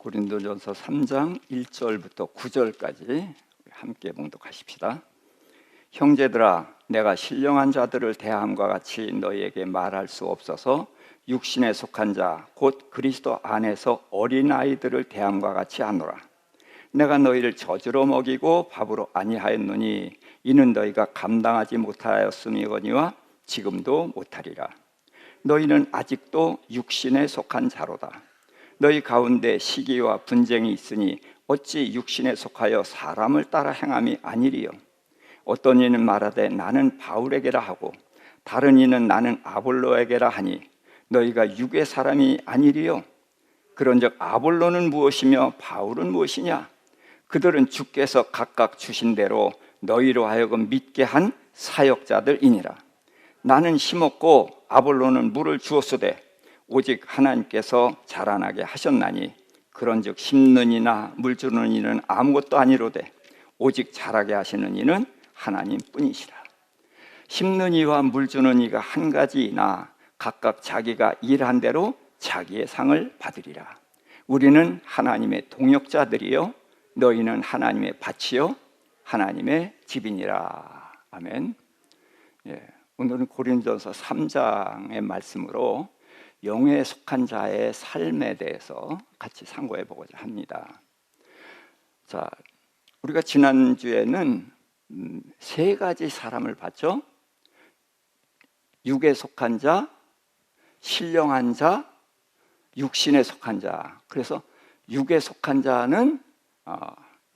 고린도전서 3장 1절부터 9절까지 함께 봉독하십시다. 형제들아, 내가 신령한 자들을 대함과 같이 너희에게 말할 수 없어서 육신에 속한 자 곧 그리스도 안에서 어린아이들을 대함과 같이 하노라. 내가 너희를 젖으로 먹이고 밥으로 아니하였노니 이는 너희가 감당하지 못하였음이거니와 지금도 못하리라. 너희는 아직도 육신에 속한 자로다. 너희 가운데 시기와 분쟁이 있으니 어찌 육신에 속하여 사람을 따라 행함이 아니리요. 어떤 이는 말하되 나는 바울에게라 하고 다른 이는 나는 아볼로에게라 하니 너희가 육의 사람이 아니리요. 그런즉 아볼로는 무엇이며 바울은 무엇이냐? 그들은 주께서 각각 주신 대로 너희로 하여금 믿게 한 사역자들이니라. 나는 심었고 아볼로는 물을 주었으되 오직 하나님께서 자라나게 하셨나니 그런즉 심는 이나 물 주는 이는 아무것도 아니로되 오직 자라게 하시는 이는 하나님뿐이시라. 심는 이와 물 주는 이가 한 가지이나 각각 자기가 일한 대로 자기의 상을 받으리라. 우리는 하나님의 동역자들이요 너희는 하나님의 밭이요 하나님의 집이니라. 아멘. 오늘은 고린도전서 3장의 말씀으로 영에 속한 자의 삶에 대해서 같이 상고해 보고자 합니다. 자, 우리가 지난주에는 세 가지 사람을 봤죠. 육에 속한 자, 신령한 자, 육신에 속한 자. 그래서 육에 속한 자는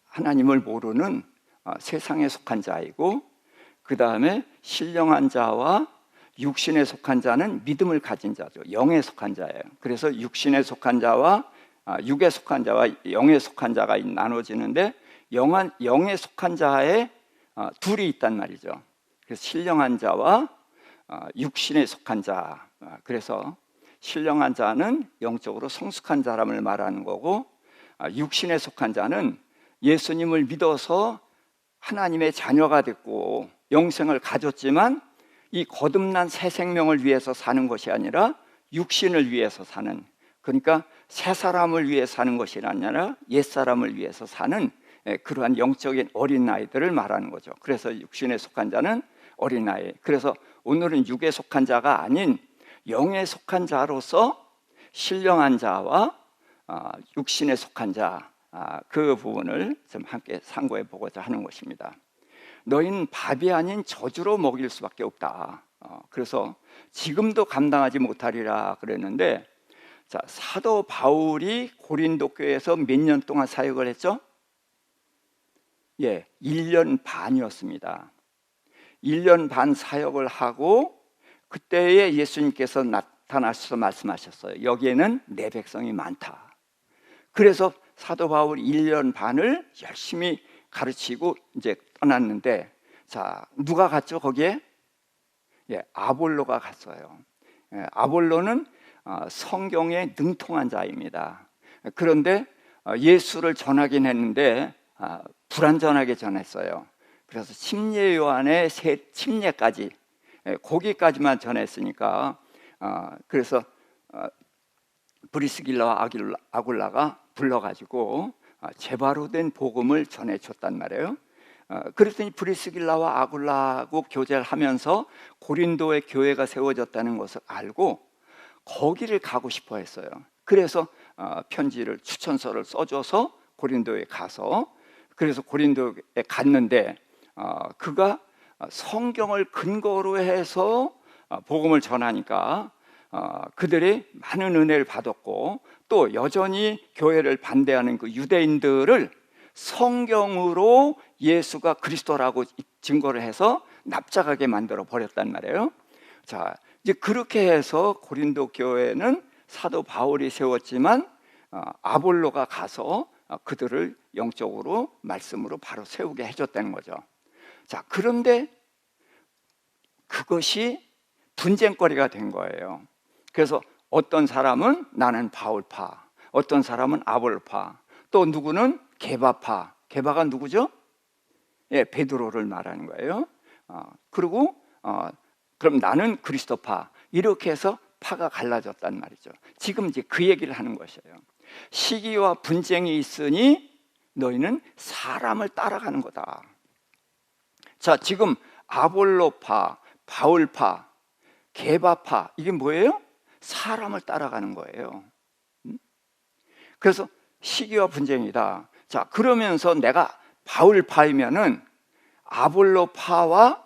하나님을 모르는 세상에 속한 자이고, 그 다음에 신령한 자와 육신에 속한 자는 믿음을 가진 자죠. 영에 속한 자예요. 그래서 육신에 속한 자와 육에 속한 자와 영에 속한 자가 나눠지는데, 영에 속한 자에 둘이 있단 말이죠. 그래서 신령한 자와 육신에 속한 자. 그래서 신령한 자는 영적으로 성숙한 사람을 말하는 거고, 육신에 속한 자는 예수님을 믿어서 하나님의 자녀가 됐고 영생을 가졌지만 이 거듭난 새 생명을 위해서 사는 것이 아니라 육신을 위해서 사는, 그러니까 새 사람을 위해 사는 것이 아니라 옛 사람을 위해서 사는 그러한 영적인 어린아이들을 말하는 거죠. 그래서 육신에 속한 자는 어린아이. 그래서 오늘은 육에 속한 자가 아닌 영에 속한 자로서 신령한 자와 육신에 속한 자, 그 부분을 좀 함께 상고해 보고자 하는 것입니다. 너희는 밥이 아닌 저주로 먹일 수밖에 없다. 그래서 지금도 감당하지 못하리라 그랬는데, 자, 사도 바울이 고린도 교회에서 몇 년 동안 사역을 했죠? 1년 반이었습니다. 1년 반 사역을 하고 그때에 예수님께서 나타나셔서 말씀하셨어요. 여기에는 내 백성이 많다. 그래서 사도 바울이 1년 반을 열심히 가르치고 이제 떠났는데, 자, 누가 갔죠 거기에? 아볼로가 갔어요. 아볼로는 성경에 능통한 자입니다. 그런데 예수를 전하긴 했는데 불완전하게 전했어요. 그래서 침례 요한의 세 침례까지, 거기까지만 전했으니까 그래서 브리스길라와 아굴라가 불러가지고 제바로 된 복음을 전해줬단 말이에요. 그랬더니 브리스길라와 아굴라하고 교제를 하면서 고린도의 교회가 세워졌다는 것을 알고 거기를 가고 싶어 했어요. 그래서 편지를, 추천서를 써줘서 고린도에 가서, 그래서 고린도에 갔는데 그가 성경을 근거로 해서 복음을 전하니까 그들이 많은 은혜를 받았고, 또 여전히 교회를 반대하는 그 유대인들을 성경으로 예수가 그리스도라고 증거를 해서 납작하게 만들어 버렸단 말이에요. 자, 이제 그렇게 해서 고린도 교회는 사도 바울이 세웠지만 아볼로가 가서 그들을 영적으로 말씀으로 바로 세우게 해줬다는 거죠. 자, 그런데 그것이 분쟁거리가 된 거예요. 그래서 어떤 사람은 나는 바울파, 어떤 사람은 아볼로파, 또 누구는 게바파. 게바가 누구죠? 베드로를 말하는 거예요. 그리고 그럼 나는 그리스도파. 이렇게 해서 파가 갈라졌단 말이죠. 지금 이제 그 얘기를 하는 것이에요. 시기와 분쟁이 있으니 너희는 사람을 따라가는 거다. 자, 지금 아볼로파, 바울파, 게바파, 이게 뭐예요? 사람을 따라가는 거예요. 그래서 시기와 분쟁이다. 자, 그러면서 내가 바울파이면은 아볼로파와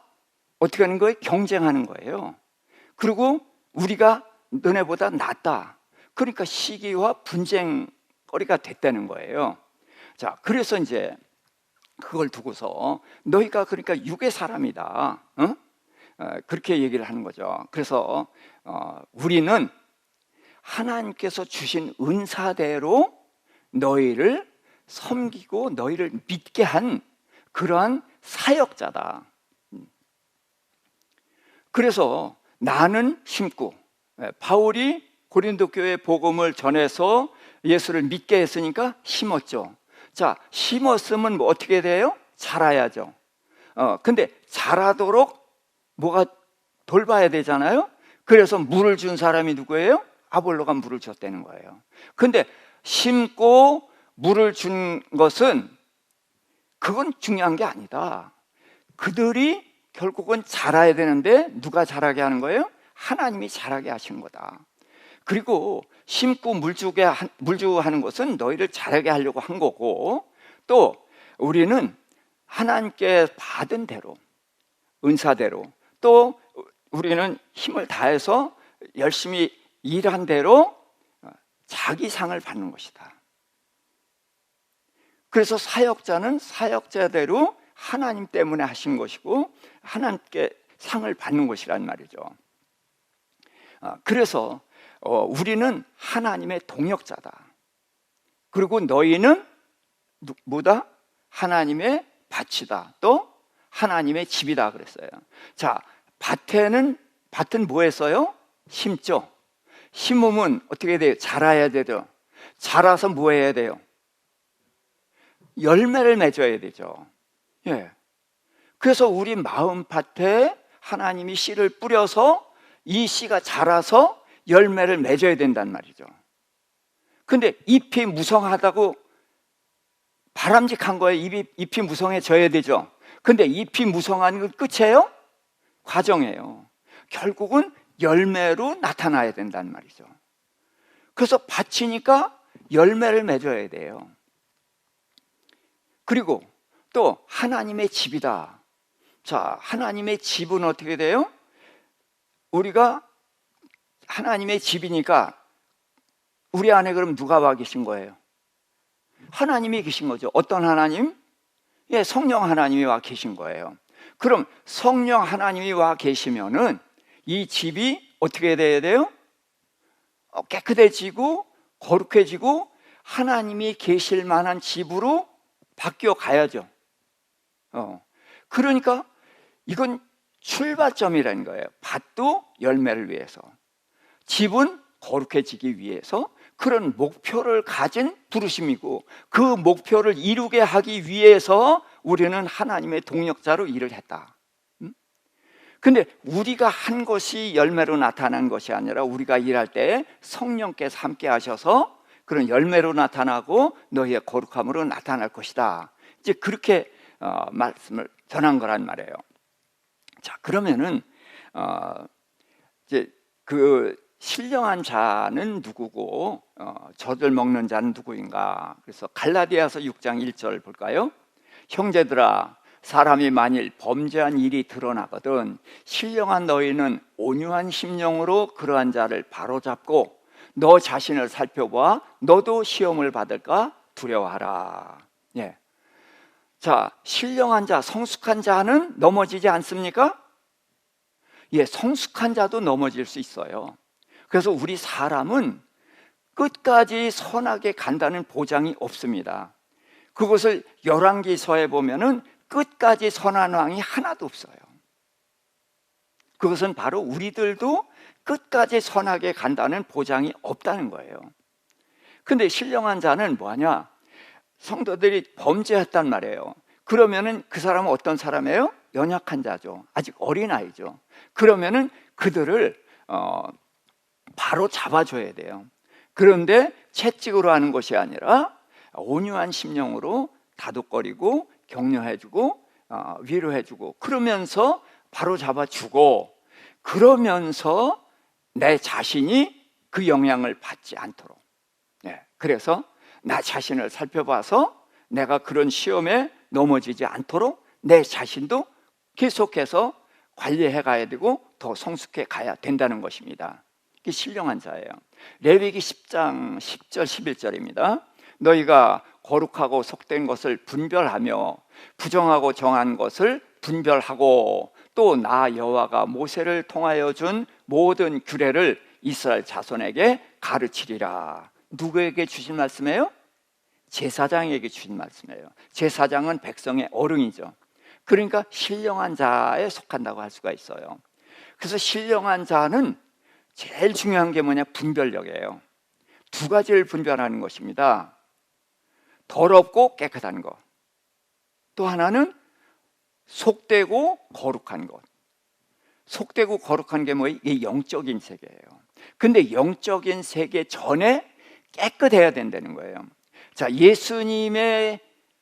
어떻게 하는 거예요? 경쟁하는 거예요. 그리고 우리가 너네보다 낫다. 그러니까 시기와 분쟁거리가 됐다는 거예요. 자, 그래서 이제 그걸 두고서 너희가 그러니까 육의 사람이다. 그렇게 얘기를 하는 거죠. 그래서 우리는 하나님께서 주신 은사대로 너희를 섬기고 너희를 믿게 한 그러한 사역자다. 그래서 나는 심고, 바울이 고린도 교회 복음을 전해서 예수를 믿게 했으니까 심었죠. 자, 심었으면 뭐 어떻게 돼요? 자라야죠. 근데 자라도록 뭐가 돌봐야 되잖아요. 그래서 물을 준 사람이 누구예요? 아볼로가 물을 줬다는 거예요. 근데 심고 물을 준 것은 그건 중요한 게 아니다. 그들이 결국은 자라야 되는데 누가 자라게 하는 거예요? 하나님이 자라게 하시는 거다. 그리고 심고 물주하는 것은 너희를 자라게 하려고 한 거고, 또 우리는 하나님께 받은 대로, 은사대로, 또 우리는 힘을 다해서 열심히 일한 대로 자기 상을 받는 것이다. 그래서 사역자는 사역자대로 하나님 때문에 하신 것이고 하나님께 상을 받는 것이란 말이죠. 그래서 우리는 하나님의 동역자다. 그리고 너희는 뭐다? 하나님의 밭이다. 또 하나님의 집이다 그랬어요. 자, 밭은 뭐 했어요? 심죠. 심으면 어떻게 돼요? 자라야 돼요. 자라서 뭐 해야 돼요? 열매를 맺어야 되죠. 예. 그래서 우리 마음밭에 하나님이 씨를 뿌려서 이 씨가 자라서 열매를 맺어야 된단 말이죠. 근데 잎이 무성하다고 바람직한 거예요. 잎이 무성해져야 되죠. 근데 잎이 무성한 건 끝이에요? 과정이에요. 결국은 열매로 나타나야 된단 말이죠. 그래서 밭이니까 열매를 맺어야 돼요. 그리고 또 하나님의 집이다. 자, 하나님의 집은 어떻게 돼요? 우리가 하나님의 집이니까 우리 안에 그럼 누가 와 계신 거예요? 하나님이 계신 거죠. 어떤 하나님? 예, 성령 하나님이 와 계신 거예요. 그럼 성령 하나님이 와 계시면은 이 집이 어떻게 돼야 돼요? 깨끗해지고 거룩해지고 하나님이 계실 만한 집으로 바뀌어 가야죠. 그러니까 이건 출발점이라는 거예요. 밭도 열매를 위해서, 집은 거룩해지기 위해서 그런 목표를 가진 부르심이고, 그 목표를 이루게 하기 위해서 우리는 하나님의 동역자로 일을 했다. 근데 우리가 한 것이 열매로 나타난 것이 아니라 우리가 일할 때 성령께서 함께 하셔서 그런 열매로 나타나고 너희의 거룩함으로 나타날 것이다. 이제 그렇게 말씀을 전한 거란 말이에요. 자, 그러면은 이제 그 신령한 자는 누구고 젖을 먹는 자는 누구인가? 그래서 갈라디아서 6장 1절 볼까요? 형제들아, 사람이 만일 범죄한 일이 드러나거든 신령한 너희는 온유한 심령으로 그러한 자를 바로잡고 너 자신을 살펴보아 너도 시험을 받을까 두려워하라. 예. 자, 신령한 자, 성숙한 자는 넘어지지 않습니까? 예, 성숙한 자도 넘어질 수 있어요. 그래서 우리 사람은 끝까지 선하게 간다는 보장이 없습니다. 그것을 열왕기서에 보면은 끝까지 선한 왕이 하나도 없어요. 그것은 바로 우리들도 끝까지 선하게 간다는 보장이 없다는 거예요. 근데 신령한 자는 뭐하냐? 성도들이 범죄했단 말이에요. 그러면은 그 사람은 어떤 사람이에요? 연약한 자죠. 아직 어린아이죠. 그러면은 그들을 바로 잡아줘야 돼요. 그런데 채찍으로 하는 것이 아니라 온유한 심령으로 다독거리고 격려해주고 위로해주고, 그러면서 바로 잡아주고, 그러면서 내 자신이 그 영향을 받지 않도록. 그래서 나 자신을 살펴봐서 내가 그런 시험에 넘어지지 않도록 내 자신도 계속해서 관리해 가야 되고 더 성숙해 가야 된다는 것입니다. 이게 신령한 자예요. 레위기 10장 10절 11절입니다. 너희가 거룩하고 속된 것을 분별하며 부정하고 정한 것을 분별하고, 또 나 여호와가 모세를 통하여 준 모든 규례를 이스라엘 자손에게 가르치리라. 누구에게 주신 말씀이에요? 제사장에게 주신 말씀이에요. 제사장은 백성의 어른이죠. 그러니까 신령한 자에 속한다고 할 수가 있어요. 그래서 신령한 자는 제일 중요한 게 뭐냐? 분별력이에요. 두 가지를 분별하는 것입니다. 더럽고 깨끗한 것, 또 하나는 속되고 거룩한 것. 속되고 거룩한 게 뭐예요? 이게 영적인 세계예요. 근데 영적인 세계 전에 깨끗해야 된다는 거예요. 자, 예수님의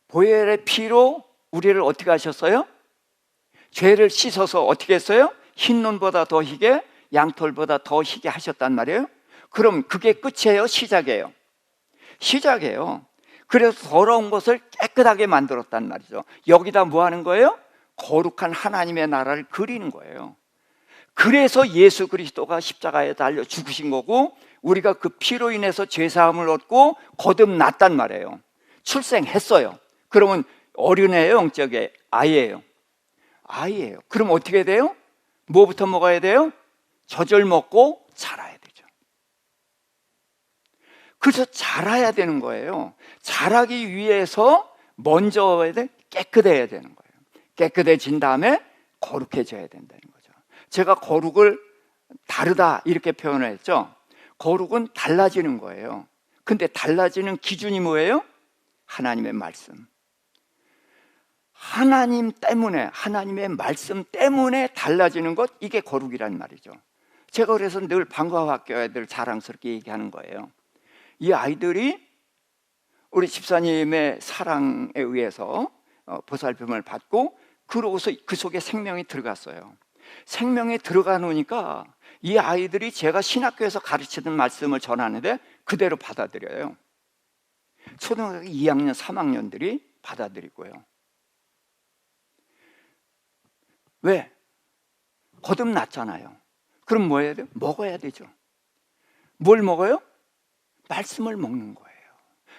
보혈의 피로 우리를 어떻게 하셨어요? 죄를 씻어서 어떻게 했어요? 흰 눈보다 더 희게, 양털보다 더 희게 하셨단 말이에요. 그럼 그게 끝이에요? 시작이에요? 시작이에요. 그래서 더러운 것을 깨끗하게 만들었단 말이죠. 여기다 뭐 하는 거예요? 거룩한 하나님의 나라를 그리는 거예요. 그래서 예수 그리스도가 십자가에 달려 죽으신 거고, 우리가 그 피로 인해서 죄사함을 얻고 거듭났단 말이에요. 출생했어요. 그러면 어린애예요? 영적의 아이예요? 아이예요. 그럼 어떻게 돼요? 뭐부터 먹어야 돼요? 젖을 먹고 자라야 되죠. 그래서 자라야 되는 거예요. 자라기 위해서 먼저 깨끗해야 되는 거예요. 깨끗해진 다음에 거룩해져야 된다는 거죠. 제가 거룩을 다르다 이렇게 표현을 했죠. 거룩은 달라지는 거예요. 근데 달라지는 기준이 뭐예요? 하나님의 말씀. 하나님 때문에, 하나님의 말씀 때문에 달라지는 것, 이게 거룩이란 말이죠. 제가 그래서 늘 방과학교 애들 자랑스럽게 얘기하는 거예요. 이 아이들이 우리 집사님의 사랑에 의해서 보살핌을 받고, 그러고서 그 속에 생명이 들어갔어요. 생명에 들어가 놓으니까 이 아이들이 제가 신학교에서 가르치던 말씀을 전하는데 그대로 받아들여요. 초등학교 2학년, 3학년들이 받아들이고요. 왜? 거듭났잖아요. 그럼 뭐 해야 돼요? 먹어야 되죠. 뭘 먹어요? 말씀을 먹는 거예요.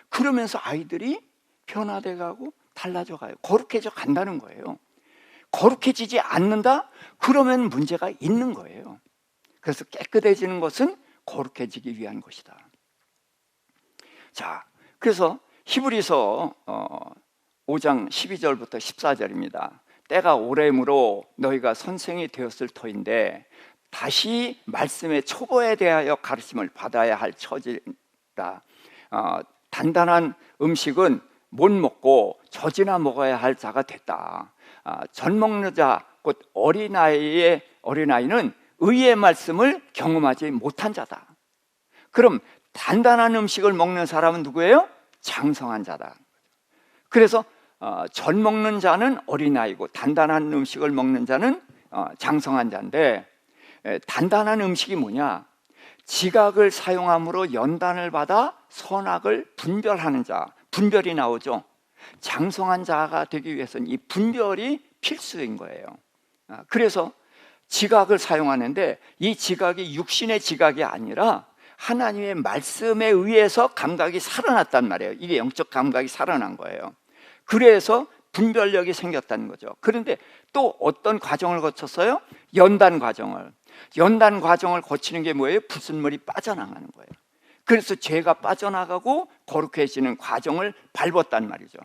그러면서 아이들이 변화돼 가고 달라져 가요. 거룩해져 간다는 거예요. 거룩해지지 않는다? 그러면 문제가 있는 거예요. 그래서 깨끗해지는 것은 거룩해지기 위한 것이다. 자, 그래서 히브리서 5장 12절부터 14절입니다. 때가 오래므로 너희가 선생이 되었을 터인데 다시 말씀의 초보에 대하여 가르침을 받아야 할 처지다. 단단한 음식은 못 먹고 젖이나 먹어야 할 자가 됐다. 젖 먹는 자, 곧 어린아이는 의의 말씀을 경험하지 못한 자다. 그럼 단단한 음식을 먹는 사람은 누구예요? 장성한 자다. 그래서 젖 먹는 자는 어린아이고 단단한 음식을 먹는 자는 장성한 자인데, 단단한 음식이 뭐냐? 지각을 사용함으로 연단을 받아 선악을 분별하는 자, 분별이 나오죠. 장성한 자가 되기 위해서는 이 분별이 필수인 거예요. 그래서 지각을 사용하는데 이 지각이 육신의 지각이 아니라 하나님의 말씀에 의해서 감각이 살아났단 말이에요. 이게 영적 감각이 살아난 거예요. 그래서 분별력이 생겼다는 거죠. 그런데 또 어떤 과정을 거쳤어요? 연단 과정을 거치는 게 뭐예요? 불순물이 빠져나가는 거예요. 그래서 죄가 빠져나가고 거룩해지는 과정을 밟았단 말이죠.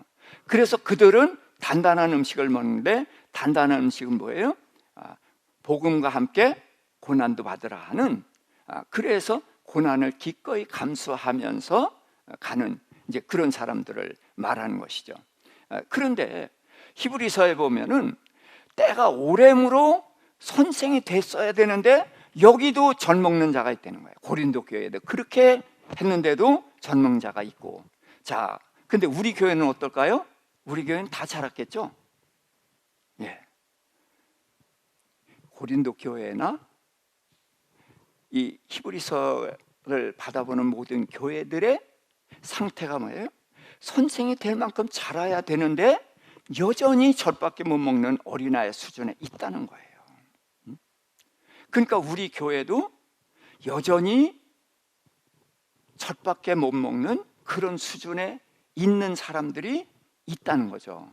그래서 그들은 단단한 음식을 먹는데, 단단한 음식은 뭐예요? 복음과 함께 고난도 받으라 하는, 그래서 고난을 기꺼이 감수하면서 가는 이제 그런 사람들을 말하는 것이죠. 그런데 히브리서에 보면은 때가 오래므로 선생이 됐어야 되는데 여기도 젖 먹는 자가 있다는 거예요. 고린도 교회도 그렇게 했는데도 전능자가 있고. 자, 근데 우리 교회는 어떨까요? 우리 교회는 다 자랐겠죠? 예. 고린도 교회나 이 히브리서를 받아보는 모든 교회들의 상태가 뭐예요? 선생이 될 만큼 자라야 되는데 여전히 젖밖에 못 먹는 어린아이 수준에 있다는 거예요. 그러니까 우리 교회도 여전히 젖밖에 못 먹는 그런 수준에 있는 사람들이 있다는 거죠.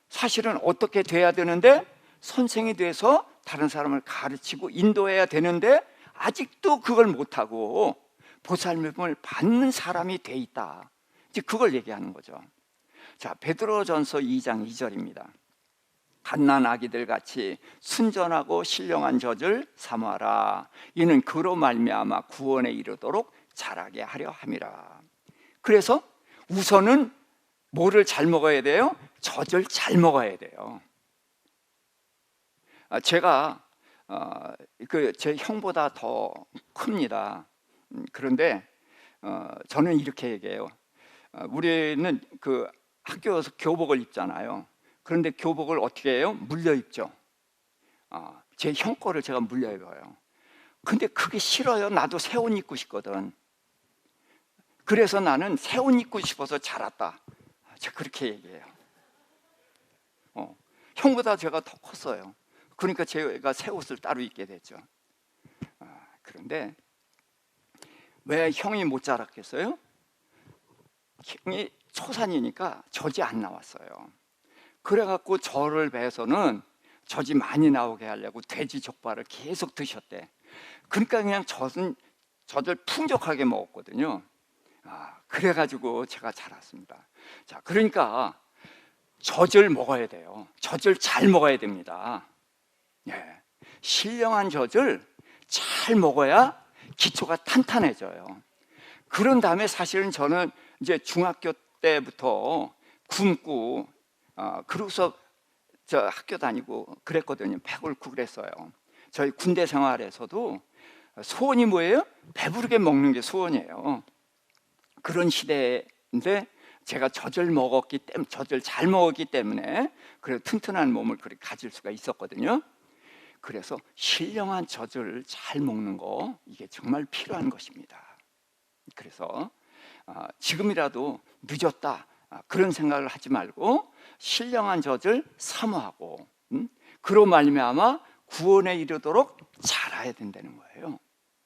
사실은 어떻게 돼야 되는데 선생이 돼서 다른 사람을 가르치고 인도해야 되는데 아직도 그걸 못하고 보살핌을 받는 사람이 돼 있다. 이제 그걸 얘기하는 거죠. 자, 베드로전서 2장 2절입니다. 갓난 아기들 같이 순전하고 신령한 젖을 사모하라. 이는 그로 말미암아 구원에 이르도록 자라게 하려 함이라. 그래서 우선은 뭐를 잘 먹어야 돼요? 젖을 잘 먹어야 돼요. 제가 제 형보다 더 큽니다. 그런데 저는 이렇게 얘기해요. 우리는 그 학교에서 교복을 입잖아요. 그런데 교복을 어떻게 해요? 물려 입죠. 제 형 거를 제가 물려 입어요. 근데 그게 싫어요. 나도 새 옷 입고 싶거든. 그래서 나는 새 옷 입고 싶어서 자랐다. 제가 그렇게 얘기해요. 형보다 제가 더 컸어요. 그러니까 제가 새 옷을 따로 입게 됐죠. 그런데 왜 형이 못 자랐겠어요? 형이 초산이니까 젖이 안 나왔어요. 그래갖고 저를 배해서는 젖이 많이 나오게 하려고 돼지 족발을 계속 드셨대. 그러니까 그냥 젖을 풍족하게 먹었거든요. 그래가지고 제가 자랐습니다. 자, 그러니까 젖을 먹어야 돼요. 젖을 잘 먹어야 됩니다. 예. 신령한 젖을 잘 먹어야 기초가 탄탄해져요. 그런 다음에 사실은 저는 이제 중학교 때부터 굶고 그러고서 저 학교 다니고 그랬거든요. 배고프고 그랬어요. 저희 군대 생활에서도 소원이 뭐예요? 배부르게 먹는 게 소원이에요. 그런 시대인데 제가 젖을 잘 먹었기 때문에 그래 튼튼한 몸을 그렇게 가질 수가 있었거든요. 그래서 신령한 젖을 잘 먹는 거 이게 정말 필요한 것입니다. 그래서 지금이라도 늦었다 그런 생각을 하지 말고 신령한 젖을 사모하고 그로 말미암아 구원에 이르도록 자라야 된다는 거예요.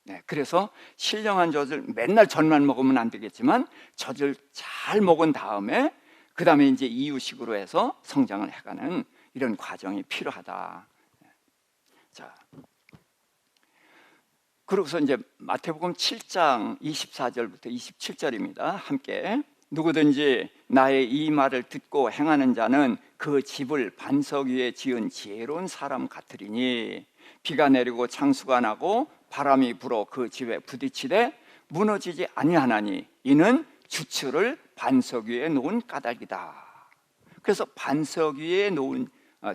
네, 그래서 신령한 젖을 맨날 젖만 먹으면 안 되겠지만 젖을 잘 먹은 다음에 그 다음에 이제 이유식으로 해서 성장을 해가는 이런 과정이 필요하다. 자, 그러고서 이제 마태복음 7장 24절부터 27절입니다. 함께 누구든지 나의 이 말을 듣고 행하는 자는 그 집을 반석 위에 지은 지혜로운 사람 같으리니 비가 내리고 창수가 나고 바람이 불어 그 집에 부딪히되 무너지지 아니하나니 이는 주철을 반석 위에 놓은 까닭이다. 그래서 반석 위에 놓은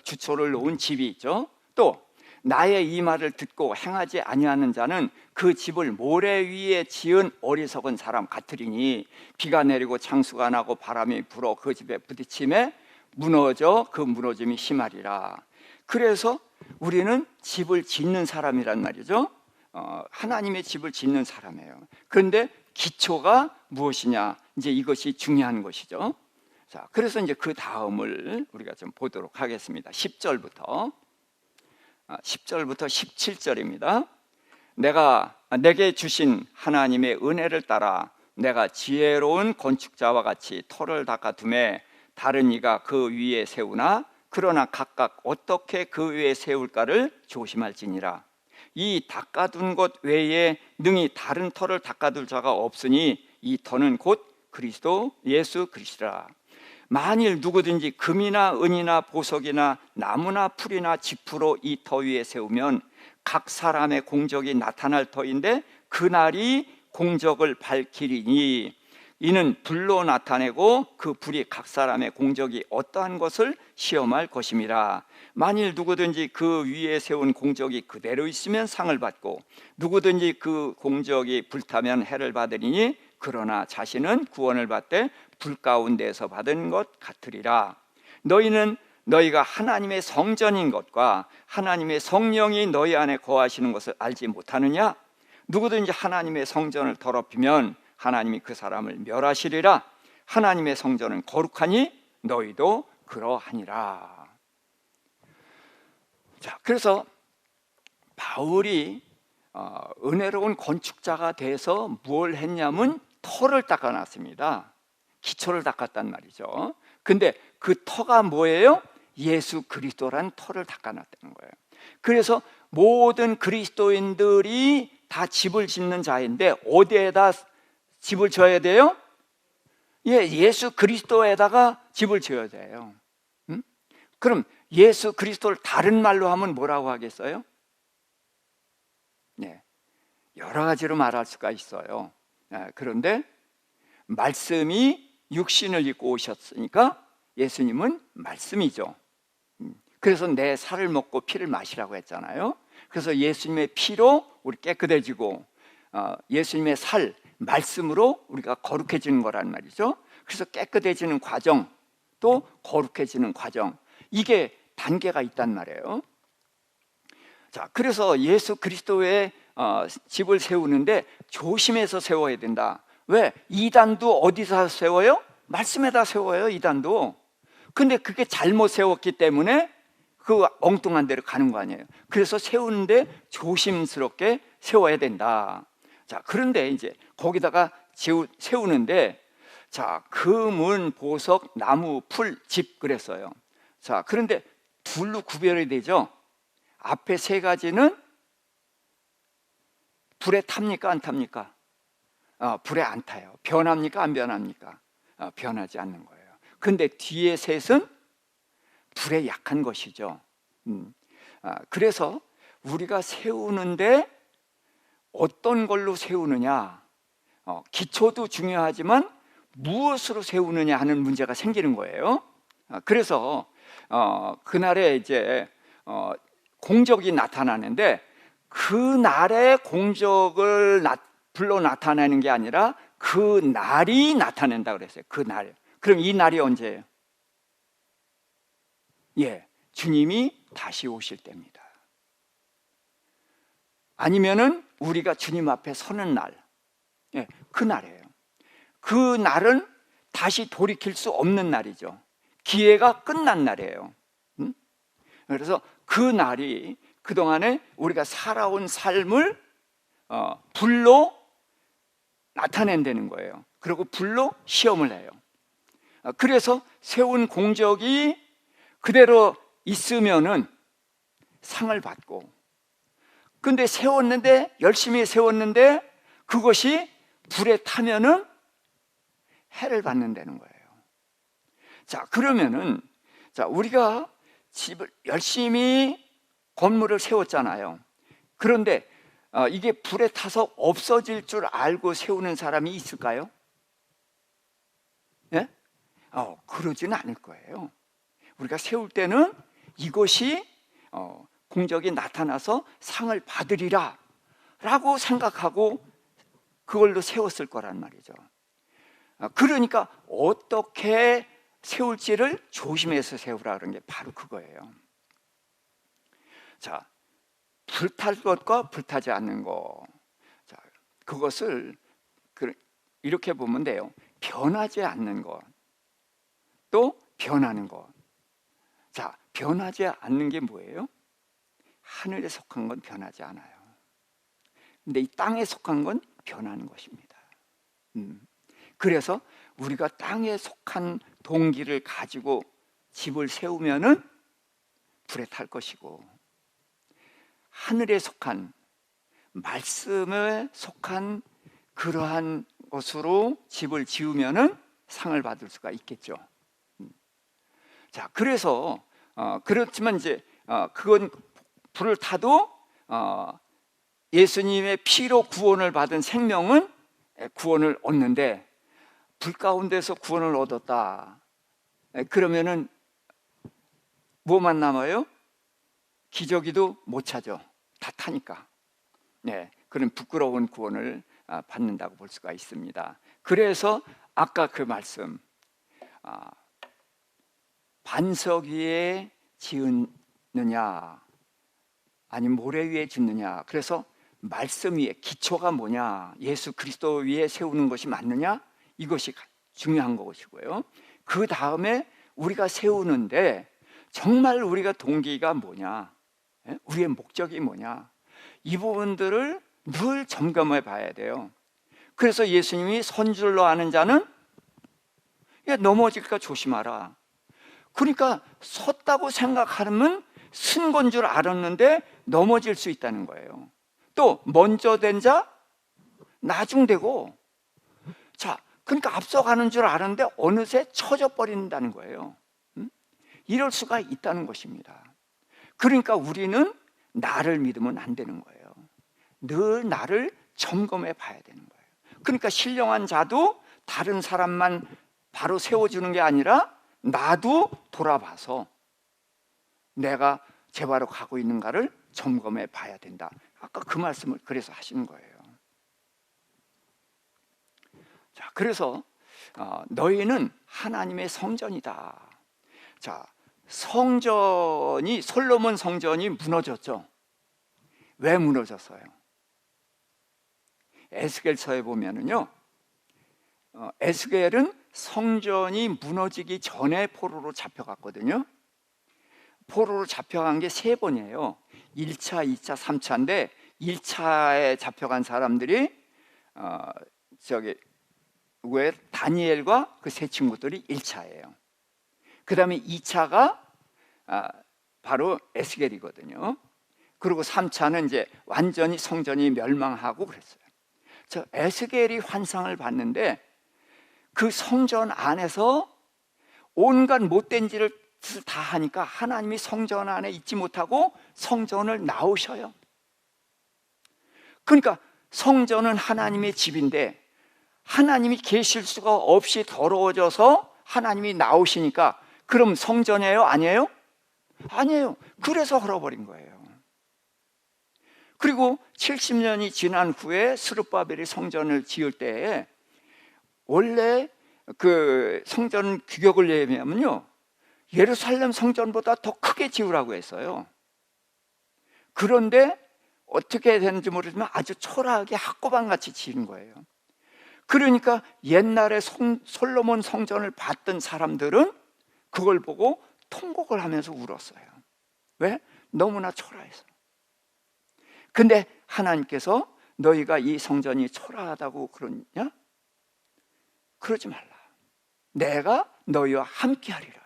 주철을 놓은 집이 있죠. 또 나의 이 말을 듣고 행하지 아니하는 자는 그 집을 모래 위에 지은 어리석은 사람 같으리니 비가 내리고 창수가 나고 바람이 불어 그 집에 부딪힘에 무너져 그 무너짐이 심하리라. 그래서 우리는 집을 짓는 사람이란 말이죠. 하나님의 집을 짓는 사람이에요. 그런데 기초가 무엇이냐? 이제 이것이 중요한 것이죠. 자, 그래서 이제 그 다음을 우리가 좀 보도록 하겠습니다. 10절부터 17절입니다. 내게 주신 하나님의 은혜를 따라 내가 지혜로운 건축자와 같이 터를 닦아두매 다른 이가 그 위에 세우나 그러나 각각 어떻게 그 위에 세울까를 조심할지니라. 이 닦아둔 것 외에 능히 다른 터를 닦아둘 자가 없으니 이 터는 곧 그리스도 예수 그리스도라. 만일 누구든지 금이나 은이나 보석이나 나무나 풀이나 지푸로 이 터 위에 세우면 각 사람의 공적이 나타날 터인데 그날이 공적을 밝히리니 이는 불로 나타내고 그 불이 각 사람의 공적이 어떠한 것을 시험할 것임이라. 만일 누구든지 그 위에 세운 공적이 그대로 있으면 상을 받고 누구든지 그 공적이 불타면 해를 받으리니 그러나 자신은 구원을 받되 불 가운데에서 받은 것 같으리라. 너희는 너희가 하나님의 성전인 것과 하나님의 성령이 너희 안에 거하시는 것을 알지 못하느냐? 누구든지 하나님의 성전을 더럽히면 하나님이 그 사람을 멸하시리라. 하나님의 성전은 거룩하니 너희도 그러하니라. 자, 그래서 바울이 은혜로운 건축자가 돼서 뭘 했냐면 터를 닦아놨습니다. 기초를 닦았단 말이죠. 근데 그 터가 뭐예요? 예수 그리스도란 터를 닦아놨다는 거예요. 그래서 모든 그리스도인들이 다 집을 짓는 자인데 어디에다 집을 지어야 돼요? 예수 그리스도에다가 집을 지어야 돼요. 그럼 예수 그리스도를 다른 말로 하면 뭐라고 하겠어요? 여러 가지로 말할 수가 있어요. 그런데 말씀이 육신을 입고 오셨으니까 예수님은 말씀이죠. 그래서 내 살을 먹고 피를 마시라고 했잖아요. 그래서 예수님의 피로 우리 깨끗해지고 예수님의 살, 말씀으로 우리가 거룩해지는 거란 말이죠. 그래서 깨끗해지는 과정, 또 거룩해지는 과정, 이게 단계가 있단 말이에요. 자, 그래서 예수 그리스도의 집을 세우는데 조심해서 세워야 된다. 왜? 이단도 어디서 세워요? 말씀에다 세워요, 이단도. 근데 그게 잘못 세웠기 때문에 그 엉뚱한 데로 가는 거 아니에요. 그래서 세우는데 조심스럽게 세워야 된다. 자, 그런데 이제 거기다가 세우는데, 자, 금은, 보석, 나무, 풀, 집 그랬어요. 자, 그런데 둘로 구별이 되죠. 앞에 세 가지는 불에 탑니까, 안 탑니까? 불에 안 타요. 변합니까, 안 변합니까? 변하지 않는 거예요. 근데 뒤에 셋은 불에 약한 것이죠. 그래서 우리가 세우는데 어떤 걸로 세우느냐, 기초도 중요하지만 무엇으로 세우느냐 하는 문제가 생기는 거예요. 그래서 그날에 이제 공적이 나타나는데, 그날의 공적을 불러 나타내는 게 아니라 그 날이 나타낸다 그랬어요. 그 날. 그럼 이 날이 언제예요? 주님이 다시 오실 때입니다. 아니면은 우리가 주님 앞에 서는 날, 그 날이에요. 그 날은 다시 돌이킬 수 없는 날이죠. 기회가 끝난 날이에요. 그래서 그 날이 그동안에 우리가 살아온 삶을 불로 나타낸다는 거예요. 그리고 불로 시험을 해요. 그래서 세운 공적이 그대로 있으면은 상을 받고, 근데 세웠는데, 열심히 세웠는데 그것이 불에 타면은 해를 받는다는 거예요. 자, 그러면은, 자, 우리가 집을 열심히 건물을 세웠잖아요. 그런데 이게 불에 타서 없어질 줄 알고 세우는 사람이 있을까요? 그러지는 않을 거예요. 우리가 세울 때는 이것이 공적이 나타나서 상을 받으리라 라고 생각하고 그걸로 세웠을 거란 말이죠. 그러니까 어떻게 세울지를 조심해서 세우라 그런 게 바로 그거예요. 자, 불탈 것과 불타지 않는 것, 자, 그것을 이렇게 보면 돼요. 변하지 않는 것, 또 변하는 것. 자, 변하지 않는 게 뭐예요? 하늘에 속한 건 변하지 않아요. 근데 이 땅에 속한 건 변하는 것입니다. 그래서 우리가 땅에 속한 동기를 가지고 집을 세우면은 불에 탈 것이고, 하늘에 속한, 말씀에 속한 그러한 것으로 집을 지으면은 상을 받을 수가 있겠죠. 자, 그래서 그렇지만 이제 그건 불을 타도 예수님의 피로 구원을 받은 생명은 구원을 얻는데, 불 가운데서 구원을 얻었다 그러면은 뭐만 남아요? 기저귀도 못 차죠. 다 타니까. 그런 부끄러운 구원을 받는다고 볼 수가 있습니다. 그래서 아까 그 말씀, 반석 위에 지으느냐 아니면 모래 위에 짓느냐, 그래서 말씀 위에, 기초가 뭐냐, 예수 그리스도 위에 세우는 것이 맞느냐, 이것이 중요한 것이고요. 그 다음에 우리가 세우는데 정말 우리가 동기가 뭐냐, 우리의 목적이 뭐냐, 이 부분들을 늘 점검해 봐야 돼요. 그래서 예수님이 선줄로 아는 자는 넘어질까 조심하라. 그러니까 섰다고 생각하면 쓴 건 줄 알았는데 넘어질 수 있다는 거예요. 또 먼저 된 자 나중되고, 자, 그러니까 앞서가는 줄 아는데 어느새 처져 버린다는 거예요. 이럴 수가 있다는 것입니다. 그러니까 우리는 나를 믿으면 안 되는 거예요. 늘 나를 점검해 봐야 되는 거예요. 그러니까 신령한 자도 다른 사람만 바로 세워주는 게 아니라 나도 돌아봐서 내가 제바로 가고 있는가를 점검해 봐야 된다. 아까 그 말씀을 그래서 하시는 거예요. 자, 그래서 너희는 하나님의 성전이다. 자, 성전이, 솔로몬 성전이 무너졌죠. 왜 무너졌어요? 에스겔서에 보면은요, 에스겔은 성전이 무너지기 전에 포로로 잡혀갔거든요. 포로로 잡혀간 게 3번이에요. 1차, 2차, 3차인데 1차에 잡혀간 사람들이 왜 다니엘과 그 세 친구들이 1차예요. 그 다음에 2차가 바로 에스겔이거든요. 그리고 3차는 이제 완전히 성전이 멸망하고 그랬어요. 저 에스겔이 환상을 봤는데 그 성전 안에서 온갖 못된 짓을 다 하니까 하나님이 성전 안에 있지 못하고 성전을 나오셔요. 그러니까 성전은 하나님의 집인데 하나님이 계실 수가 없이 더러워져서 하나님이 나오시니까 그럼 성전이에요? 아니에요? 아니에요. 그래서 헐어버린 거예요. 그리고 70년이 지난 후에 스룹바벨이 성전을 지을 때에 원래 그 성전 규격을 내면요, 예루살렘 성전보다 더 크게 지으라고 했어요. 그런데 어떻게 되는지 모르지만 아주 초라하게 학고방같이 지은 거예요. 그러니까 옛날에 솔로몬 성전을 봤던 사람들은 그걸 보고 통곡을 하면서 울었어요. 왜? 너무나 초라해서. 근데 하나님께서 너희가 이 성전이 초라하다고 그러냐? 그러지 말라. 내가 너희와 함께 하리라.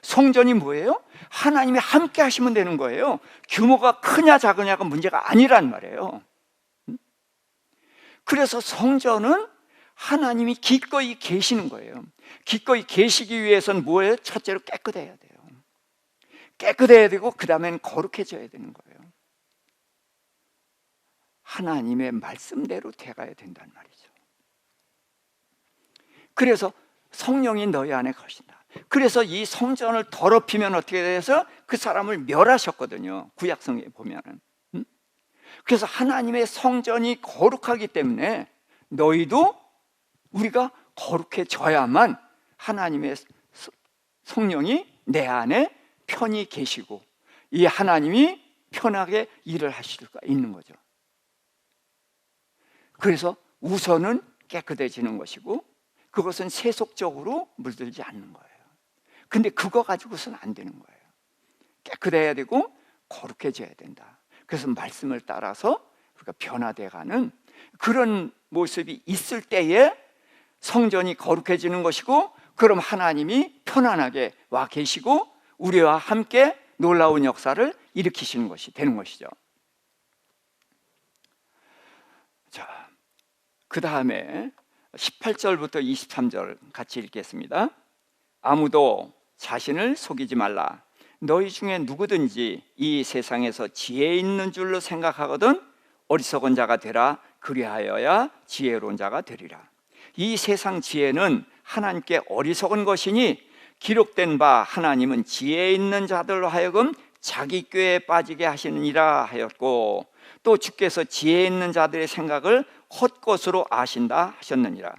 성전이 뭐예요? 하나님이 함께 하시면 되는 거예요. 규모가 크냐 작으냐가 문제가 아니란 말이에요. 그래서 성전은 하나님이 기꺼이 계시는 거예요. 기꺼이 계시기 위해서는 뭐예요? 첫째로 깨끗해야 돼요. 깨끗해야 되고 그 다음엔 거룩해져야 되는 거예요. 하나님의 말씀대로 돼가야 된단 말이죠. 그래서 성령이 너희 안에 거신다. 그래서 이 성전을 더럽히면 어떻게 돼서 그 사람을 멸하셨거든요. 구약성에 보면은. 그래서 하나님의 성전이 거룩하기 때문에 너희도 우리가 거룩해져야만 하나님의 성령이 내 안에 편히 계시고 이 하나님이 편하게 일을 하실 수가 있는 거죠. 그래서 우선은 깨끗해지는 것이고 그것은 세속적으로 물들지 않는 거예요. 근데 그거 가지고서는 안 되는 거예요. 깨끗해야 되고 거룩해져야 된다. 그래서 말씀을 따라서 우리가 변화돼가는 그런 모습이 있을 때에 성전이 거룩해지는 것이고, 그럼 하나님이 편안하게 와 계시고 우리와 함께 놀라운 역사를 일으키시는 것이 되는 것이죠. 자, 그 다음에 18절부터 23절 같이 읽겠습니다. 아무도 자신을 속이지 말라. 너희 중에 누구든지 이 세상에서 지혜 있는 줄로 생각하거든 어리석은 자가 되라. 그리하여야 지혜로운 자가 되리라. 이 세상 지혜는 하나님께 어리석은 것이니 기록된 바 하나님은 지혜 있는 자들로 하여금 자기 꾀에 빠지게 하시느니라 하였고, 또 주께서 지혜 있는 자들의 생각을 헛것으로 아신다 하셨느니라.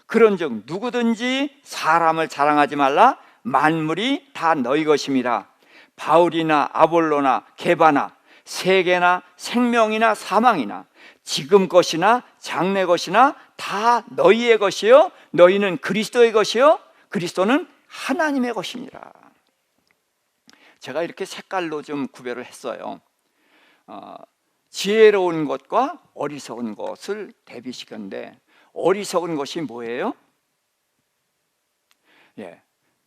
그런즉 누구든지 사람을 자랑하지 말라. 만물이 다 너희 것임이라. 바울이나 아볼로나 게바나 세계나 생명이나 사망이나 지금 것이나 장래 것이나 다 너희의 것이요 너희는 그리스도의 것이요 그리스도는 하나님의 것이니라. 제가 이렇게 색깔로 좀 구별을 했어요. 지혜로운 것과 어리석은 것을 대비시켰는데, 어리석은 것이 뭐예요?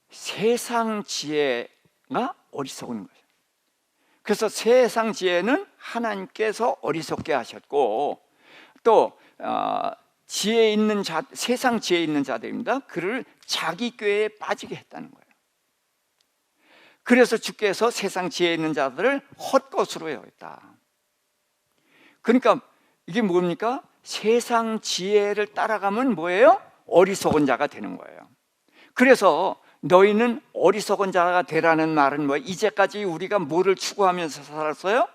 세상 지혜가 어리석은 거예요. 그래서 세상 지혜는 하나님께서 어리석게 하셨고, 또 지혜 있는 자, 세상 지혜 있는 자들입니다. 그를 자기 꾀에 빠지게 했다는 거예요. 그래서 주께서 세상 지혜 있는 자들을 헛것으로 여겼다. 그러니까 이게 뭡니까? 세상 지혜를 따라가면 뭐예요? 어리석은 자가 되는 거예요. 그래서 너희는 어리석은 자가 되라는 말은 뭐예요? 이제까지 우리가 뭐를 추구하면서 살았어요?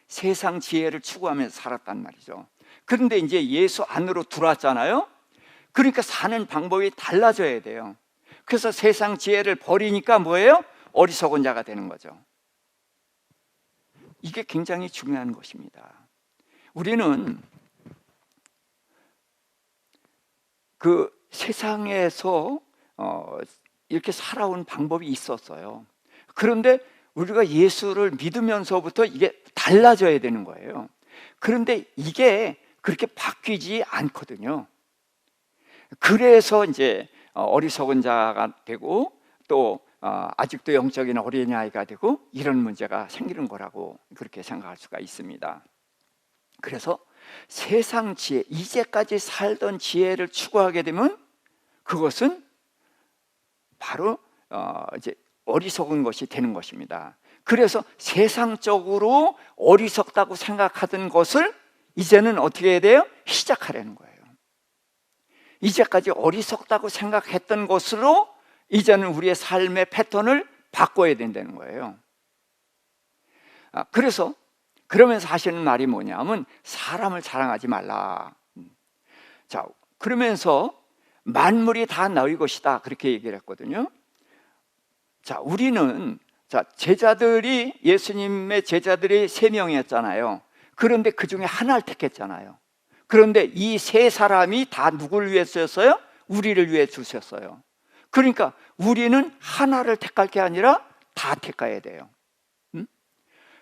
세상 지혜를 추구하면서 살았단 말이죠. 그런데 이제 예수 안으로 들어왔잖아요. 그러니까 사는 방법이 달라져야 돼요. 그래서 세상 지혜를 버리니까 뭐예요? 어리석은 자가 되는 거죠. 이게 굉장히 중요한 것입니다. 우리는 그 세상에서 이렇게 살아온 방법이 있었어요. 그런데 우리가 예수를 믿으면서부터 이게 달라져야 되는 거예요. 그런데 이게 그렇게 바뀌지 않거든요. 그래서 이제 어리석은 자가 되고, 또 아직도 영적인 어린아이가 되고, 이런 문제가 생기는 거라고 그렇게 생각할 수가 있습니다. 그래서 세상 지혜, 이제까지 살던 지혜를 추구하게 되면 그것은 바로 이제 어리석은 것이 되는 것입니다. 그래서 세상적으로 어리석다고 생각하던 것을 이제는 어떻게 해야 돼요? 시작하려는 거예요. 이제까지 어리석다고 생각했던 것으로 이제는 우리의 삶의 패턴을 바꿔야 된다는 거예요. 그러면서 하시는 말이 뭐냐면 사람을 자랑하지 말라. 자, 그러면서 만물이 다 너희 것이다, 그렇게 얘기를 했거든요. 자, 우리는 제자들이, 예수님의 제자들이 3명이었잖아요. 그런데 그 중에 하나를 택했잖아요. 그런데 이 3사람이 다 누구를 위해 쓰였어요? 우리를 위해 주셨어요. 그러니까 우리는 하나를 택할 게 아니라 다 택해야 돼요.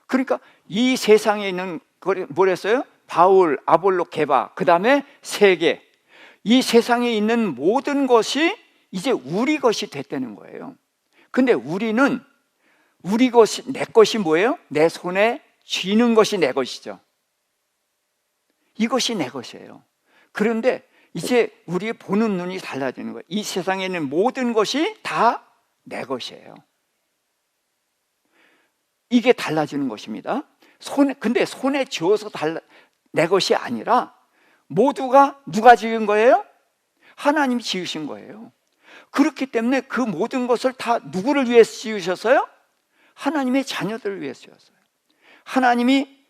그러니까 이 세상에 있는 뭐랬어요? 바울, 아볼로, 게바, 그 다음에 세계, 이 세상에 있는 모든 것이 이제 우리 것이 됐다는 거예요. 근데 우리는 우리 것이, 내 것이 뭐예요? 내 손에 쥐는 것이 내 것이죠. 이것이 내 것이에요. 그런데 이제 우리의 보는 눈이 달라지는 거예요. 이 세상에 있는 모든 것이 다 내 것이에요. 이게 달라지는 것입니다. 근데 손에 쥐어서 내 것이 아니라 모두가 누가 지은 거예요? 하나님이 지으신 거예요. 그렇기 때문에 그 모든 것을 다 누구를 위해서 지으셨어요? 하나님의 자녀들을 위해서 지었어요. 하나님이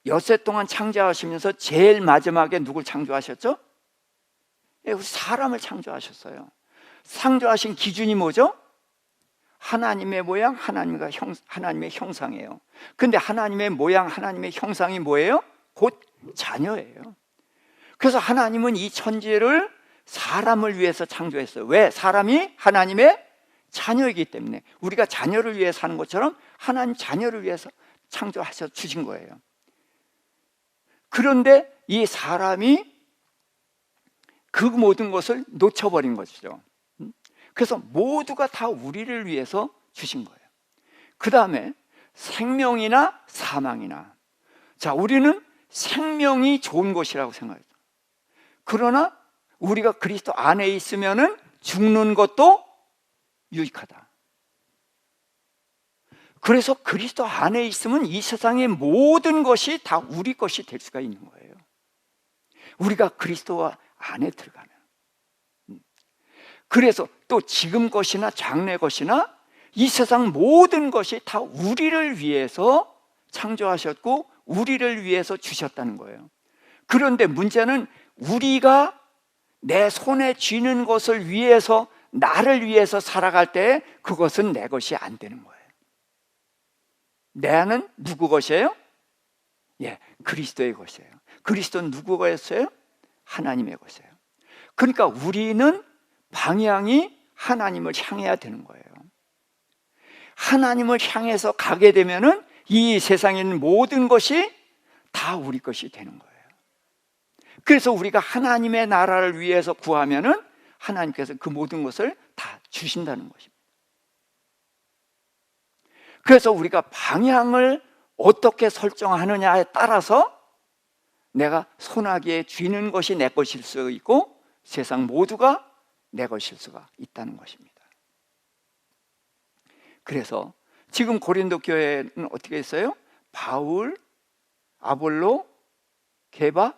엿새 동안 창조하시면서 제일 마지막에 누굴 창조하셨죠? 우리 사람을 창조하셨어요. 창조하신 기준이 뭐죠? 하나님의 모양, 하나님의 형상이에요. 근데 하나님의 모양, 하나님의 형상이 뭐예요? 곧 자녀예요. 그래서 하나님은 이 천지를 사람을 위해서 창조했어요. 왜? 사람이 하나님의 자녀이기 때문에. 우리가 자녀를 위해 사는 것처럼 하나님 자녀를 위해서 창조하셔 주신 거예요. 그런데 이 사람이 그 모든 것을 놓쳐버린 것이죠. 그래서 모두가 다 우리를 위해서 주신 거예요. 그 다음에 생명이나 사망이나, 자, 우리는 생명이 좋은 것이라고 생각해요. 그러나 우리가 그리스도 안에 있으면은 죽는 것도 유익하다. 그래서 그리스도 안에 있으면 이 세상의 모든 것이 다 우리 것이 될 수가 있는 거예요. 우리가 그리스도 안에 들어가면. 그래서 또 지금 것이나 장래 것이나 이 세상 모든 것이 다 우리를 위해서 창조하셨고 우리를 위해서 주셨다는 거예요. 그런데 문제는 우리가 내 손에 쥐는 것을 위해서, 나를 위해서 살아갈 때 그것은 내 것이 안 되는 거예요. 내 안은 누구 것이에요? 예, 그리스도의 것이에요. 그리스도는 누구 것이에요? 하나님의 것이에요. 그러니까 우리는 방향이 하나님을 향해야 되는 거예요. 하나님을 향해서 가게 되면은 이 세상에 있는 모든 것이 다 우리 것이 되는 거예요. 그래서 우리가 하나님의 나라를 위해서 구하면은 하나님께서 그 모든 것을 다 주신다는 것입니다. 그래서 우리가 방향을 어떻게 설정하느냐에 따라서 내가 손아귀에 쥐는 것이 내 것일 수 있고 세상 모두가 내 것일 수가 있다는 것입니다. 그래서 지금 고린도 교회는 어떻게 했어요? 바울, 아볼로, 게바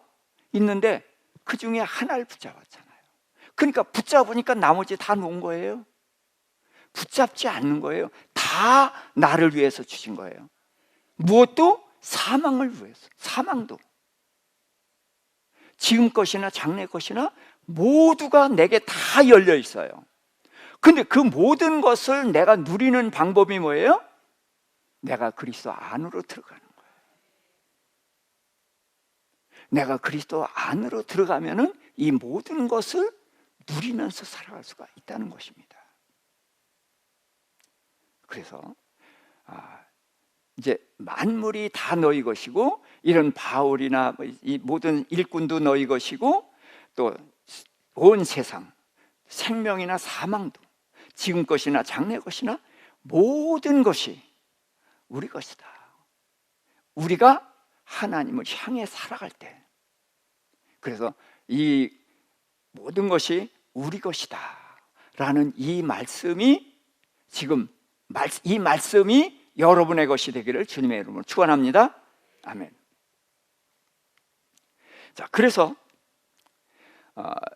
있는데 그 중에 하나를 붙잡았잖아요. 그러니까 붙잡으니까 나머지 다 놓은 거예요. 붙잡지 않는 거예요. 다 나를 위해서 주신 거예요. 무엇도 사망을 위해서, 사망도 지금 것이나 장래 것이나 모두가 내게 다 열려 있어요. 근데 그 모든 것을 내가 누리는 방법이 뭐예요? 내가 그리스도 안으로 들어가는 거예요. 내가 그리스도 안으로 들어가면은 이 모든 것을 누리면서 살아갈 수가 있다는 것입니다. 그래서 이제 만물이 다 너희 것이고, 이런 바울이나 이 모든 일꾼도 너희 것이고, 또 온 세상, 생명이나 사망도, 지금 것이나 장래 것이나 모든 것이 우리 것이다. 우리가 하나님을 향해 살아갈 때, 그래서 이 모든 것이 우리 것이다 라는 이 말씀이, 지금 이 말씀이 여러분의 것이 되기를 주님의 이름으로 축원합니다. 아멘. 자, 그래서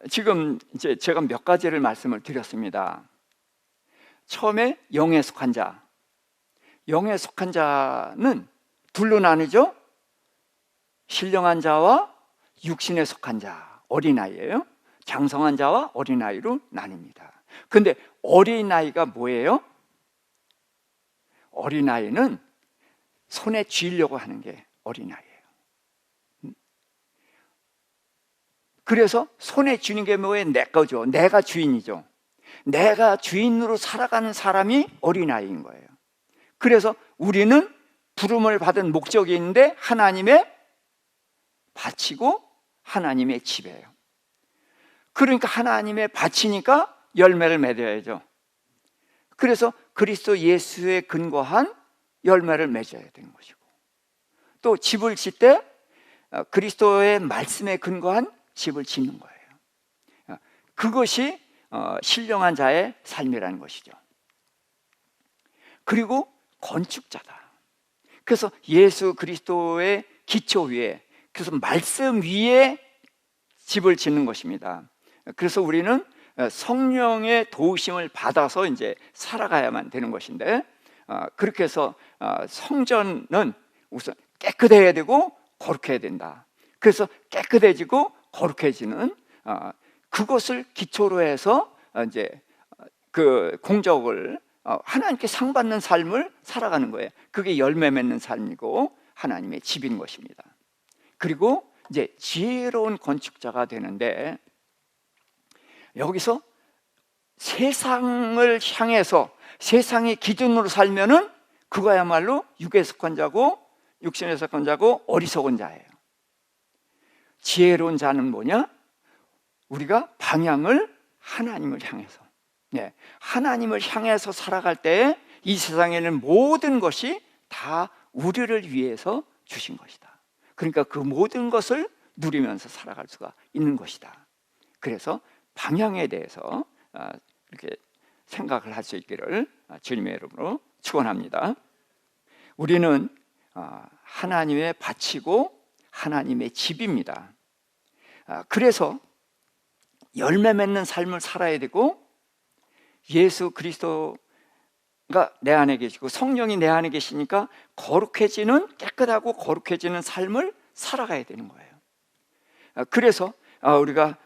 지금 이제 제가 몇 가지를 말씀을 드렸습니다. 처음에 영에 속한 자, 영에 속한 자는 둘로 나뉘죠. 신령한 자와 육신에 속한 자, 어린아이예요. 장성한 자와 어린아이로 나뉩니다. 근데 어린아이가 뭐예요? 어린아이는 손에 쥐려고 하는 게 어린아이예요. 그래서 손에 쥐는 게 뭐예요? 내 거죠. 내가 주인이죠. 내가 주인으로 살아가는 사람이 어린아이인 거예요. 그래서 우리는 부름을 받은 목적이 있는데 하나님의 밭이고 하나님의 집이에요. 그러니까 하나님의 밭이니까 열매를 맺어야죠. 그래서 그리스도 예수에 근거한 열매를 맺어야 되는 것이고, 또 집을 짓 때 그리스도의 말씀에 근거한 집을 짓는 거예요. 그것이 신령한 자의 삶이라는 것이죠. 그리고 건축자다. 그래서 예수 그리스도의 기초 위에, 그래서 말씀 위에 집을 짓는 것입니다. 그래서 우리는 성령의 도우심을 받아서 이제 살아가야만 되는 것인데, 그렇게 해서 성전은 우선 깨끗해야 되고 거룩해야 된다. 그래서 깨끗해지고 거룩해지는 그것을 기초로 해서 이제 그 공적을, 하나님께 상 받는 삶을 살아가는 거예요. 그게 열매 맺는 삶이고 하나님의 집인 것입니다. 그리고 이제 지혜로운 건축자가 되는데, 여기서 세상을 향해서 세상의 기준으로 살면은 그거야말로 육에 속한 자고 육신에 속한 자고 어리석은 자예요. 지혜로운 자는 뭐냐? 우리가 방향을 하나님을 향해서, 하나님을 향해서 살아갈 때 이 세상에는 모든 것이 다 우리를 위해서 주신 것이다. 그러니까 그 모든 것을 누리면서 살아갈 수가 있는 것이다. 그래서 방향에 대해서 이렇게 생각을 할 수 있기를 주님의 이름으로 축원합니다. 우리는 하나님의 밭이고 하나님의 집입니다. 그래서 열매 맺는 삶을 살아야 되고, 예수 그리스도가 내 안에 계시고 성령이 내 안에 계시니까 거룩해지는, 깨끗하고 거룩해지는 삶을 살아가야 되는 거예요. 그래서 우리가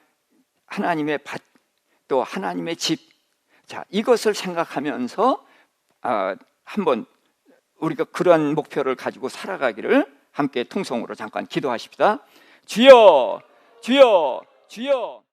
하나님의 밭, 또 하나님의 집. 자, 이것을 생각하면서 한번 우리가 그런 목표를 가지고 살아가기를 함께 통성으로 잠깐 기도하십시다. 주여, 주여, 주여.